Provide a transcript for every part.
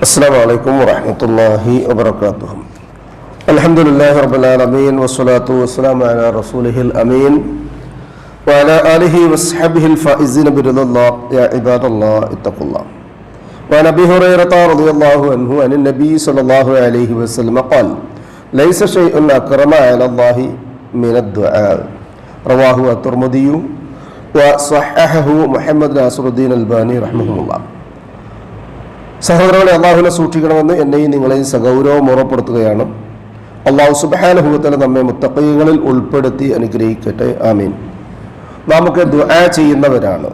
السلام عليكم ورحمة الله وبركاته. الحمد لله رب العالمين والصلاة والسلام على رسوله الأمين وعلى آله وصحبه الفائزين برضا الله. يا عباد الله اتقوا الله. وعن أبي هريرة رضي الله عنه عن النبي صلى الله عليه وسلم قال: ليس شيء أكرم على الله من الدعاء. رواه الترمذي وصححه محمد ناصر الدين الألباني رحمه الله. സഹോദരങ്ങളെ, അള്ളാഹുവിനെ സൂക്ഷിക്കണമെന്ന് എന്നെയും നിങ്ങളെയും സഗൗരവം ഓർമ്മപ്പെടുത്തുകയാണ്. അള്ളാഹു സുബ്ഹാനഹു വ തആല നമ്മെ മുത്തഖീങ്ങളിൽ ഉൾപ്പെടുത്തി അനുഗ്രഹിക്കട്ടെ. ആമീൻ. നമുക്ക് ദുആ ചെയ്യുന്നവരാണ്.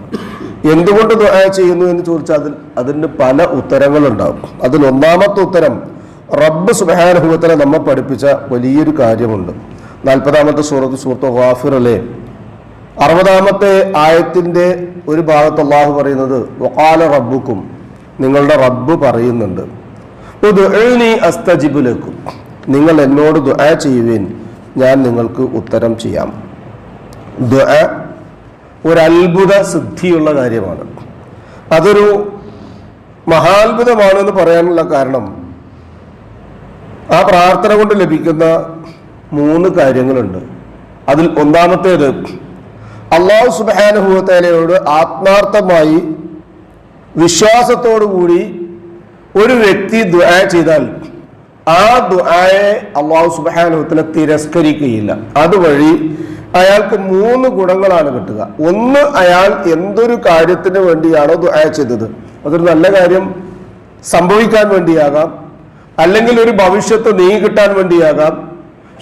എന്തുകൊണ്ട് ദുആ ചെയ്യുന്നു എന്ന് ചോദിച്ചാൽ അതിന് പല ഉത്തരങ്ങളുണ്ടാകും. അതിൽ ഒന്നാമത്തെ ഉത്തരം, റബ്ബ് സുബ്ഹാനഹു വ തആല നമ്മെ പഠിപ്പിച്ച വലിയൊരു കാര്യമുണ്ട്. 40-ാമത്തെ സൂറത്ത് ഗാഫിറിലെ 60-ാമത്തെ ആയത്തിന്റെ ഒരു ഭാഗത്ത് അള്ളാഹു പറയുന്നത്, വഖാല റബ്ബുക്കും, നിങ്ങളുടെ റബ്ബ് പറയുന്നുണ്ട്, ഉദ്ഉനി അസ്തജിബ് ലക്കും, നിങ്ങൾ എന്നോട് ദുആ ചെയ്യുവിൻ, ഞാൻ നിങ്ങൾക്ക് ഉത്തരം ചെയ്യാം. ദുആ ഒരു അത്ഭുത സിദ്ധിയുള്ള കാര്യമാണ്. അതൊരു മഹാത്ഭുതമാണെന്ന് പറയാനുള്ള കാരണം, ആ പ്രാർത്ഥന കൊണ്ട് ലഭിക്കുന്ന 3 കാര്യങ്ങളുണ്ട്. അതിൽ ഒന്നാമത്തേത്, അല്ലാഹു സുബ്ഹാനഹു വ തആലയോട് ആത്മാർത്ഥമായി വിശ്വാസത്തോടുകൂടി ഒരു വ്യക്തി ദുആ ചെയ്താൽ ആ ദുആയെ അല്ലാഹു സുബ്ഹാനഹു വ തആല തിരസ്കരിക്കുകയില്ല. അതുവഴി അയാൾക്ക് 3 ഗുണങ്ങളാണ് കിട്ടുക. ഒന്ന്, അയാൾ എന്തൊരു കാര്യത്തിന് വേണ്ടിയാണോ ദുആ ചെയ്തത്, അതൊരു നല്ല കാര്യം സംഭവിക്കാൻ വേണ്ടിയാകാം, അല്ലെങ്കിൽ ഒരു ഭവിഷ്യത്ത് നീങ്ങി കിട്ടാൻ വേണ്ടിയാകാം,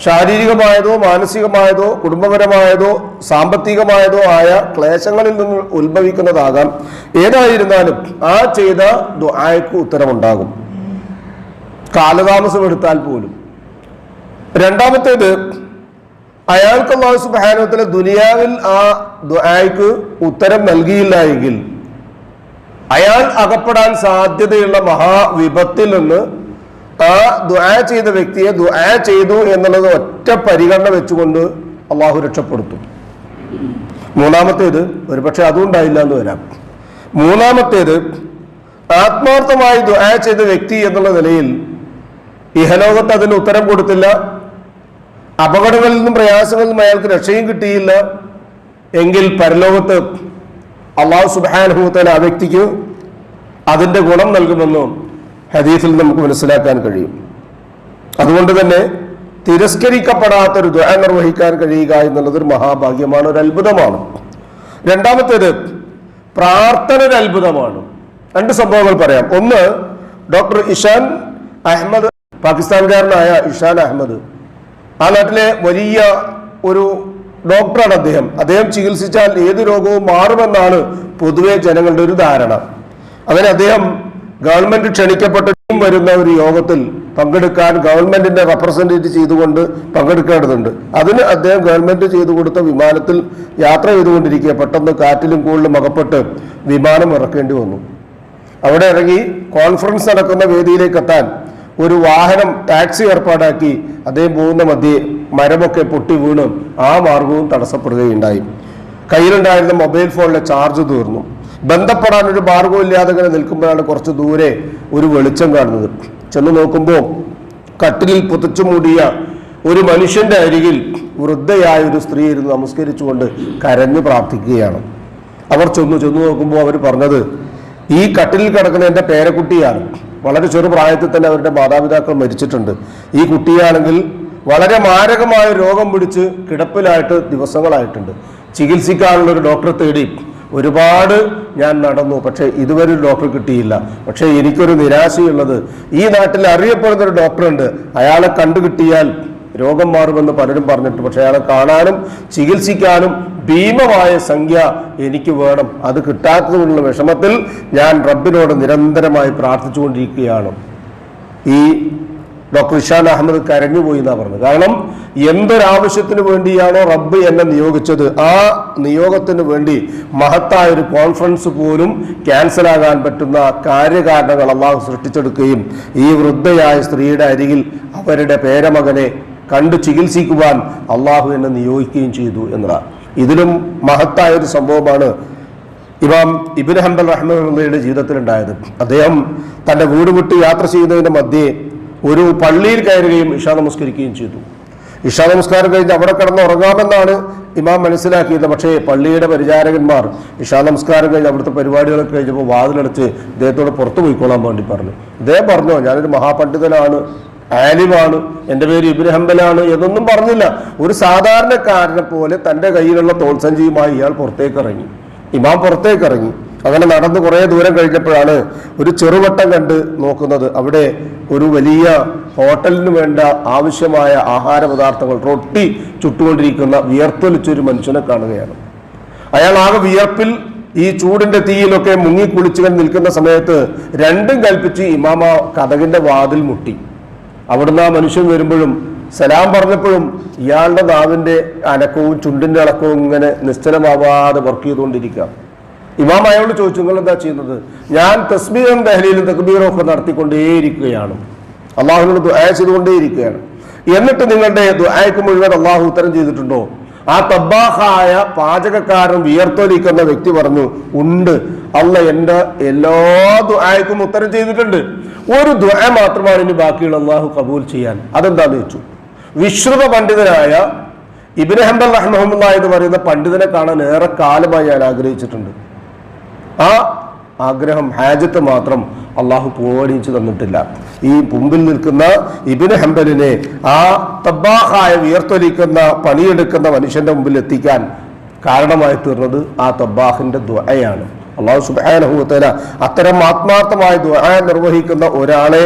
ശാരീരികമായതോ മാനസികമായതോ കുടുംബപരമായതോ സാമ്പത്തികമായതോ ആയ ക്ലേശങ്ങളിൽ നിന്ന് ഉത്ഭവിക്കുന്നതാകാം. ഏതായിരുന്നാലും ആ ചെയ്ത ദുആയ്ക്ക് ഉത്തരമുണ്ടാകും, കാലതാമസം എടുത്താൽ പോലും. രണ്ടാമത്തേത്, അയാൾക്ക് അല്ലാഹു സുബ്ഹാനഹു വ തആല ദുനിയാവിൽ ആ ദുആയ്ക്ക് ഉത്തരം നൽകിയില്ല എങ്കിൽ അയാൾ അകപ്പെടാൻ സാധ്യതയുള്ള മഹാവിപത്തിൽ നിന്ന് ആ ദുആ ചെയ്ത വ്യക്തിയെ ദുആ ചെയ്തു എന്നുള്ളത് ഒറ്റ പരിഗണന വെച്ചുകൊണ്ട് അള്ളാഹു രക്ഷപ്പെടുത്തും. മൂന്നാമത്തേത്, ഒരുപക്ഷെ അതുണ്ടായില്ല എന്ന് വരാം. മൂന്നാമത്തേത്, ആത്മാർത്ഥമായി ദുആ ചെയ്ത വ്യക്തി എന്നുള്ള നിലയിൽ ഇഹലോകത്ത് അതിന് ഉത്തരം കൊടുത്തില്ല, അപകടങ്ങളിൽ നിന്നും പ്രയാസങ്ങളിൽ നിന്നും അയാൾക്ക് രക്ഷയും കിട്ടിയില്ല എങ്കിൽ പരലോകത്ത് അല്ലാഹു സുബ്ഹാനഹു വ തആല ആ വ്യക്തിക്ക് അതിന്റെ ഗുണം നൽകുമെന്നും ഹദീസിൽ നമുക്ക് മനസ്സിലാക്കാൻ കഴിയും. അതുകൊണ്ട് തന്നെ തിരസ്കരിക്കപ്പെടാത്തൊരു ദുആ നിർവഹിക്കാൻ കഴിയുക എന്നുള്ളത് ഒരു മഹാഭാഗ്യമാണ്, ഒരു അത്ഭുതമാണ്. രണ്ടാമത്തേത്, പ്രാർത്ഥന ഒരു അത്ഭുതമാണ്. 2 സംഭവങ്ങൾ പറയാം. ഒന്ന്, ഡോക്ടർ ഇഷാൻ അഹമ്മദ്, പാകിസ്ഥാൻകാരനായ ഇഷാൻ അഹമ്മദ്, ആ നാട്ടിലെ വലിയ ഒരു ഡോക്ടറാണ് അദ്ദേഹം ചികിത്സിച്ചാൽ ഏത് രോഗവും മാറുമെന്നാണ് പൊതുവെ ജനങ്ങളുടെ ഒരു ധാരണ. അങ്ങനെ അദ്ദേഹം ഗവൺമെന്റ് ക്ഷണിക്കപ്പെട്ട് വരുന്ന ഒരു യോഗത്തിൽ പങ്കെടുക്കാൻ ഗവൺമെന്റിനെ റെപ്രസെന്റേറ്റ് ചെയ്തുകൊണ്ട് പങ്കെടുക്കേണ്ടതുണ്ട്. അതിന് അദ്ദേഹം ഗവൺമെന്റ് ചെയ്തു കൊടുത്ത വിമാനത്തിൽ യാത്ര ചെയ്തുകൊണ്ടിരിക്കുക പെട്ടെന്ന് കാറ്റിലും കൂടുതലും അകപ്പെട്ട് വിമാനം ഇറക്കേണ്ടി വന്നു. അവിടെ ഇറങ്ങി കോൺഫറൻസ് നടക്കുന്ന വേദിയിലേക്ക് എത്താൻ ഒരു വാഹനം, ടാക്സി ഏർപ്പാടാക്കി. അദ്ദേഹം പോകുന്ന മധ്യേ മരമൊക്കെ പൊട്ടി വീണ് ആ മാർഗവും തടസ്സപ്പെടുകയുണ്ടായി. കയ്യിലുണ്ടായിരുന്ന മൊബൈൽ ഫോണിലെ ചാർജ് തീർന്നു. ബന്ധപ്പെടാൻ ഒരു മാർഗവും ഇല്ലാതെ ഇങ്ങനെ നിൽക്കുമ്പോഴാണ് കുറച്ച് ദൂരെ ഒരു വെളിച്ചം കാണുന്നത്. ചെന്ന് നോക്കുമ്പോൾ കട്ടിലിൽ പുതച്ചു മൂടിയ ഒരു മനുഷ്യന്റെ അരികിൽ വൃദ്ധയായ ഒരു സ്ത്രീ ഇരുന്ന് നമസ്കരിച്ചുകൊണ്ട് കരഞ്ഞു പ്രാർത്ഥിക്കുകയാണ്. അവർ ചെന്നു നോക്കുമ്പോൾ അവർ പറഞ്ഞത്, ഈ കട്ടിലിൽ കിടക്കുന്ന എൻ്റെ പേരക്കുട്ടിയാണ്. വളരെ ചെറുപ്രായത്തിൽ തന്നെ അവരുടെ മാതാപിതാക്കൾ മരിച്ചിട്ടുണ്ട്. ഈ കുട്ടിയാണെങ്കിൽ വളരെ മാരകമായ രോഗം പിടിച്ച് കിടപ്പിലായിട്ട് ദിവസങ്ങളായിട്ടുണ്ട്. ചികിത്സിക്കാനുള്ള ഒരു ഡോക്ടറെ തേടി ഒരുപാട് ഞാൻ നടന്നു, പക്ഷേ ഇതുവരെ ഒരു ഡോക്ടർ കിട്ടിയില്ല. പക്ഷേ എനിക്കൊരു നിരാശയുള്ളത്, ഈ നാട്ടിൽ അറിയപ്പെടുന്ന ഒരു ഡോക്ടറുണ്ട്, അയാളെ കണ്ടുകിട്ടിയാൽ രോഗം മാറുമെന്ന് പലരും പറഞ്ഞിട്ട്, പക്ഷെ അയാളെ കാണാനും ചികിത്സിക്കാനും ഭീമമായ സംഖ്യ എനിക്ക് വേണം. അത് കിട്ടാത്തതിനുള്ള വിഷമത്തിൽ ഞാൻ റബ്ബിനോട് നിരന്തരമായി പ്രാർത്ഥിച്ചുകൊണ്ടിരിക്കുകയാണ്. ഈ ഡോക്ടർ ഇഷാൻ അഹമ്മദ് കരഞ്ഞുപോയി എന്നാണ് പറഞ്ഞത്. കാരണം എന്തൊരാവശ്യത്തിന് വേണ്ടിയാണോ റബ്ബ് എന്നെ നിയോഗിച്ചത്, ആ നിയോഗത്തിന് വേണ്ടി മഹത്തായ ഒരു കോൺഫറൻസ് പോലും ക്യാൻസലാകാൻ പറ്റുന്ന കാര്യകാരണങ്ങൾ അള്ളാഹു സൃഷ്ടിച്ചെടുക്കുകയും ഈ വൃദ്ധയായ സ്ത്രീയുടെ അരികിൽ അവരുടെ പേരമകനെ കണ്ടു ചികിത്സിക്കുവാൻ അള്ളാഹു എന്നെ നിയോഗിക്കുകയും ചെയ്തു എന്നതാണ്. ഇതിലും മഹത്തായ ഒരു സംഭവമാണ് ഇമാം ഇബ്നു ഹംബൽ റഹ്മത്തുള്ളാഹിയുടെ ജീവിതത്തിലുണ്ടായത്. അദ്ദേഹം തൻ്റെ വീട് വിട്ട് യാത്ര ചെയ്യുന്നതിൻ്റെ മധ്യേ ഒരു പള്ളിയിൽ കയറുകയും ഇശാ നമസ്കരിക്കുകയും ചെയ്തു. ഇശാ നമസ്കാരം കഴിഞ്ഞ് അവിടെ കിടന്ന് ഉറങ്ങാമെന്നാണ് ഇമാം മനസ്സിലാക്കിയത്. പക്ഷേ പള്ളിയുടെ പരിചാരകന്മാർ ഇശാ നമസ്കാരം കഴിഞ്ഞ് അവിടുത്തെ പരിപാടികളൊക്കെ കഴിഞ്ഞപ്പോൾ വാതിലടച്ച് ഇദ്ദേഹത്തോട് പുറത്തു പോയിക്കൊള്ളാൻ വേണ്ടി പറഞ്ഞു. ഇദ്ദേഹം പറഞ്ഞോ, ഞാനൊരു മഹാപണ്ഡിതനാണ്, ആലിമാണ്, എൻ്റെ പേര് ഇബ്നു ഹംബലാണ് എന്നൊന്നും പറഞ്ഞില്ല. ഒരു സാധാരണക്കാരനെ പോലെ തൻ്റെ കയ്യിലുള്ള തോൾസഞ്ചിയുമായി ഇയാൾ പുറത്തേക്ക് ഇറങ്ങി. ഇമാം പുറത്തേക്ക് ഇറങ്ങി. അങ്ങനെ നടന്ന് കുറേ ദൂരം കഴിഞ്ഞപ്പോഴാണ് ഒരു ചെറുവട്ടം കണ്ട് നോക്കുന്നത്. അവിടെ ഒരു വലിയ ഹോട്ടലിന് വേണ്ട ആവശ്യമായ ആഹാര പദാർത്ഥങ്ങൾ, റൊട്ടി ചുട്ടുകൊണ്ടിരിക്കുന്ന വിയർത്തൊലിച്ചൊരു മനുഷ്യനെ കാണുകയാണ്. അയാൾ ആകെ വിയർപ്പിൽ ഈ ചൂടിന്റെ തീയിലൊക്കെ മുങ്ങിക്കുളിച്ചുകൾ നിൽക്കുന്ന സമയത്ത് രണ്ടും കൽപ്പിച്ച് ഇമാമ കതകിന്റെ വാതിൽ മുട്ടി. അവിടുന്ന് ആ മനുഷ്യൻ വരുമ്പോഴും സലാം പറഞ്ഞപ്പോഴും ഇയാളുടെ നാവിന്റെ അനക്കവും ചുണ്ടിന്റെ അടക്കവും ഇങ്ങനെ നിശ്ചലമാവാതെ വർക്ക് ചെയ്തുകൊണ്ടിരിക്കുക. ഇമാം അയാളോട് ചോദിച്ചു, നിങ്ങൾ എന്താ ചെയ്യുന്നത്? ഞാൻ തസ്ബീഹും തഹ്ലീലും തക്ബീറും ഒക്കെ നടത്തിക്കൊണ്ടേയിരിക്കുകയാണ്, അള്ളാഹുവിനോട് ദുആ ചെയ്തുകൊണ്ടേയിരിക്കുകയാണ്. എന്നിട്ട് നിങ്ങളുടെ ദുആയ്ക്ക് മുഴുവൻ അള്ളാഹു ഉത്തരം ചെയ്തിട്ടുണ്ടോ? ആ തബ്ബാഹായ പാചകക്കാരൻ വിയർത്തൊലിക്കുന്ന വ്യക്തി പറഞ്ഞു, ഉണ്ട്, അള്ളാഹ് എൻ്റെ എല്ലാ ദുആയ്ക്കും ഉത്തരം ചെയ്തിട്ടുണ്ട്. ഒരു ദുആ മാത്രമാണ് ഇനി ബാക്കിയുള്ള അള്ളാഹു കബൂൽ ചെയ്യാൻ. അതെന്താന്ന് ചോദിച്ചു. വിശ്രുത പണ്ഡിതനായ ഇബ്നു ഹംബൽ റഹ്മത്തുള്ളാഹി എന്ന് പറയുന്ന പണ്ഡിതനെ കാണാൻ ഏറെ കാലമായി ഞാൻ ആഗ്രഹിച്ചിട്ടുണ്ട്. ആ ആഗ്രഹം, ഹാജത്ത് മാത്രം അള്ളാഹു പൂവണിയിച്ചു തന്നിട്ടില്ല. ഈ മുമ്പിൽ നിൽക്കുന്ന ഇബ്നു ഹംബലിനെ ആ തബ്ബാഹായ വിയർത്തൊലിക്കുന്ന പണിയെടുക്കുന്ന മനുഷ്യന്റെ മുമ്പിൽ എത്തിക്കാൻ കാരണമായി തീർന്നത് ആ തബ്ബാഹിന്റെ ദുആയാണ്. അല്ലാഹു സുബ്ഹാനഹു വ തആല അത്തരം ആത്മാർത്ഥമായ ദുആ നിർവഹിക്കുന്ന ഒരാളെ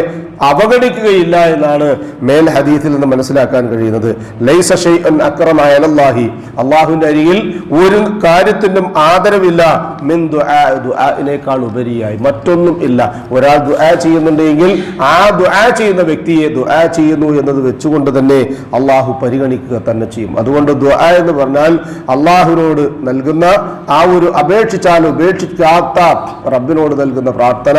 അവഗണിക്കുകയില്ല എന്നാണ് മേൽ ഹദീസിൽ നിന്ന് മനസ്സിലാക്കാൻ കഴിയുന്നത്. ലൈസ ഷൈഅൻ അക്റമ അലല്ലാഹി, അല്ലാഹുവിന്റെ അരികിൽ ഒരു കാര്യത്തിനും ആദരവില്ല മിൻ ദുആ, ദുആഇനേക്കാൾ ഉപരിയായി മറ്റൊന്നും ഇല്ല. ഒരാൾ ദുആ ചെയ്യുന്നുണ്ടെങ്കിൽ ആ ദുആ ചെയ്യുന്ന വ്യക്തിയെ ദുആ ചെയ്യുന്നു എന്നത് വെച്ചുകൊണ്ട് തന്നെ അള്ളാഹു പരിഗണിക്കുക തന്നെ ചെയ്യും. അതുകൊണ്ട് ദുആ എന്ന് പറഞ്ഞാൽ അള്ളാഹുവിനോട് നൽകുന്ന ആ ഒരു അപേക്ഷിച്ചാൽ ഉപേക്ഷിക്കാത്ത റബ്ബിനോട് നൽകുന്ന പ്രാർത്ഥന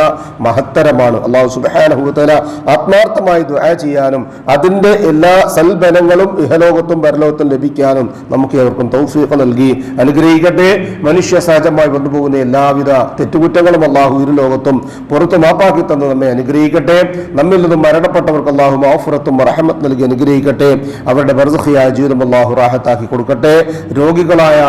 മഹത്തരമാണ്. അള്ളാഹു സുബ്ഹാനഹു വ തആല ആത്മാർത്ഥമായി ദുആ ചെയ്യാനും അതിന്റെ എല്ലാ സൽബലങ്ങളും ഇഹലോകത്തും പരലോകത്തും ലഭിക്കാനും നമുക്ക് ഏവർക്കും തൗഫീഖ് നൽകി അനുഗ്രഹിക്കട്ടെ. മനുഷ്യ സഹജമായി വന്നുപോകുന്ന എല്ലാവിധ തെറ്റുകുറ്റങ്ങളും അള്ളാഹു ഇരു ലോകത്തും പുറത്തു മാപ്പാക്കി തന്ന് നമ്മെ അനുഗ്രഹിക്കട്ടെ. നമ്മിൽ നിന്നും മരണപ്പെട്ടവർക്ക് അള്ളാഹു മഗ്ഫിറത്തും റഹ്മത്ത് നൽകി അനുഗ്രഹിക്കട്ടെ. അവരുടെ ബർസഖിയായ ജീവിതം അള്ളാഹു റാഹത്താക്കി കൊടുക്കട്ടെ. രോഗികളായ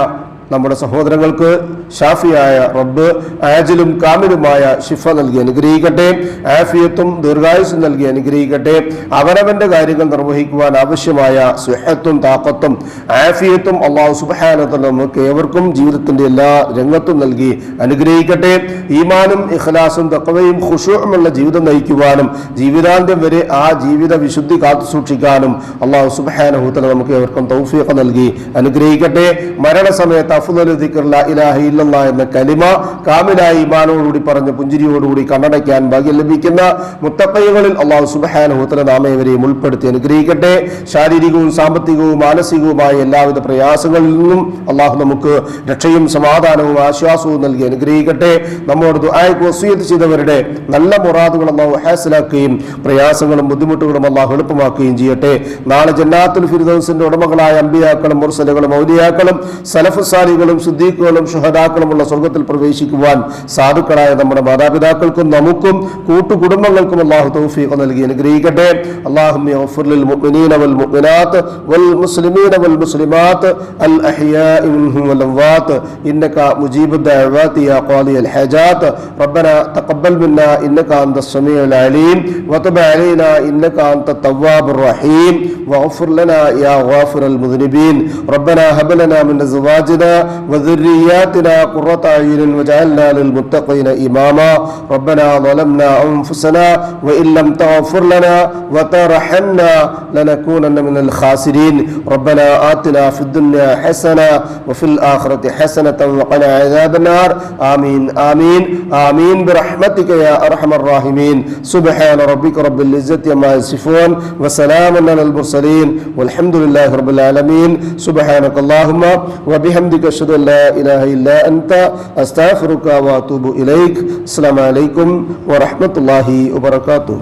നമ്മുടെ സഹോദരങ്ങൾക്ക് ഷാഫിയായ റബ്ബ് ആജിലും കാമിലുമായ ശിഫ നൽകി അനുഗ്രഹിക്കട്ടെ. ആഫിയത്തും ദീർഘായുസ്സും നൽകി അനുഗ്രഹിക്കട്ടെ. അവനവന്റെ കാര്യങ്ങൾ നിർവഹിക്കുവാൻ ആവശ്യമായ സുഹത്തും താഖത്തും ആഫിയത്തും അല്ലാഹു സുബ്ഹാനഹു വ തആല നമുക്ക് ഏവർക്കും ജീവിതത്തിന്റെ എല്ലാ രംഗത്തും നൽകി അനുഗ്രഹിക്കട്ടെ. ഈമാനും ഇഖ്ലാസും തഖ്വയും ഖുശൂഉമുള്ള ജീവിതം നയിക്കുവാനും ജീവിതാന്ത്യം വരെ ആ ജീവിത വിശുദ്ധി കാത്തു സൂക്ഷിക്കാനും അല്ലാഹു സുബ്ഹാനഹു വ തആല നമുക്ക് ഏവർക്കും തൗഫീഖ് നൽകി അനുഗ്രഹിക്കട്ടെ. മരണസമയത്ത് അഫ്ളലു ദിക്ർ ലാ ഇലാഹ ഇല്ലല്ലാഹ് എന്ന കലിമ കാമിലായ ഈമാനോടുകൂടി പറഞ്ഞ് പുഞ്ചിരിയോടുകൂടി കണ്ണടയ്ക്കാൻ ഭാഗ്യം ലഭിക്കുന്ന മുത്തഖീകളിൽ അല്ലാഹു സുബ്ഹാനഹു വ തആല നാം ഏവരെയും ഉൾപ്പെടുത്തി അനുഗ്രഹിക്കട്ടെ. ശാരീരികവും സാമ്പത്തികവും മാനസികവുമായ എല്ലാവിധ പ്രയാസങ്ങളിൽ നിന്നും അല്ലാഹു നമുക്ക് രക്ഷയും സമാധാനവും ആശ്വാസവും നൽകി അനുഗ്രഹിക്കട്ടെ. നമ്മോട് ദുആയ്ക്ക് വസിയത്ത് ചെയ്തവരുടെ നല്ല മുറാദുകൾ അല്ലാഹു ഹാസിലാക്കുകയും പ്രയാസങ്ങളും ബുദ്ധിമുട്ടുകളും അല്ലാഹു എളുപ്പമാക്കുകയും ചെയ്യട്ടെ. നാളെ ജന്നാത്തുൽ ഫിർദൗസിന്റെ ഉടമകളായ അമ്പിയാക്കളും മുർസലുകളും ഔലിയാക്കളും സലഫ് സാലികളും സിദ്ദീഖുകളും ശുഹദാക്കളും ഉള്ള സ്വർഗ്ഗത്തിൽ പ്രവേശിക്കുവാൻ സാധുക്കളായ നമ്മുടെ മാതാപിതാക്കൾക്കും നമുക്കും കൂട്ടുകുടുംബങ്ങൾക്കും അല്ലാഹു തൗഫീഖ് നൽകി അനുഗ്രഹിക്കട്ടെ. അല്ലാഹുമ്മ യഗ്ഫിർ ലിൽ മുഅ്മിനീന വൽ മുഅ്മിനാത്ത് വൽ മുസ്ലിമീന വൽ മുസ്ലിമാത്ത് അൽ അഹ്യാഇ മിൻഹും വൽ അംവാത്ത് ഇന്നക മുജീബുദ് ദഅവാതി യാ ഖാദിയൽ ഹാജാത്ത്. റബ്ബനാ തഖബ്ബൽ മിന്നാ ഇന്നക അൻതസ് സമീഉൽ അലീം വതുബ് അലൈനാ ഇന്നക അൻതത് തവ്വാബുർ റഹീം വഗ്ഫിർ ലനാ യാ ഗാഫിറൽ മുദ്നിബീൻ. റബ്ബനാ ഹബ് ലനാ മിൻ അസ്വാജിനാ وذرياتنا قرة أعين واجعلنا للمتقين إماما. ربنا ظلمنا أنفسنا وإن لم تغفر لنا وترحمنا لنكونن من الخاسرين. ربنا آتنا في الدنيا حسنة وفي الآخرة حسنة وقنا عذاب النار. آمين آمين آمين برحمتك يا أرحم الراحمين. سبحان ربك رب العزة عما يصفون وسلام على المرسلين والحمد لله رب العالمين. سبحانك اللهم وبحمدك أشهد أن لا إله إلا أنت أستغفرك وأتوب إليك. السلام عليكم ورحمة الله وبركاته.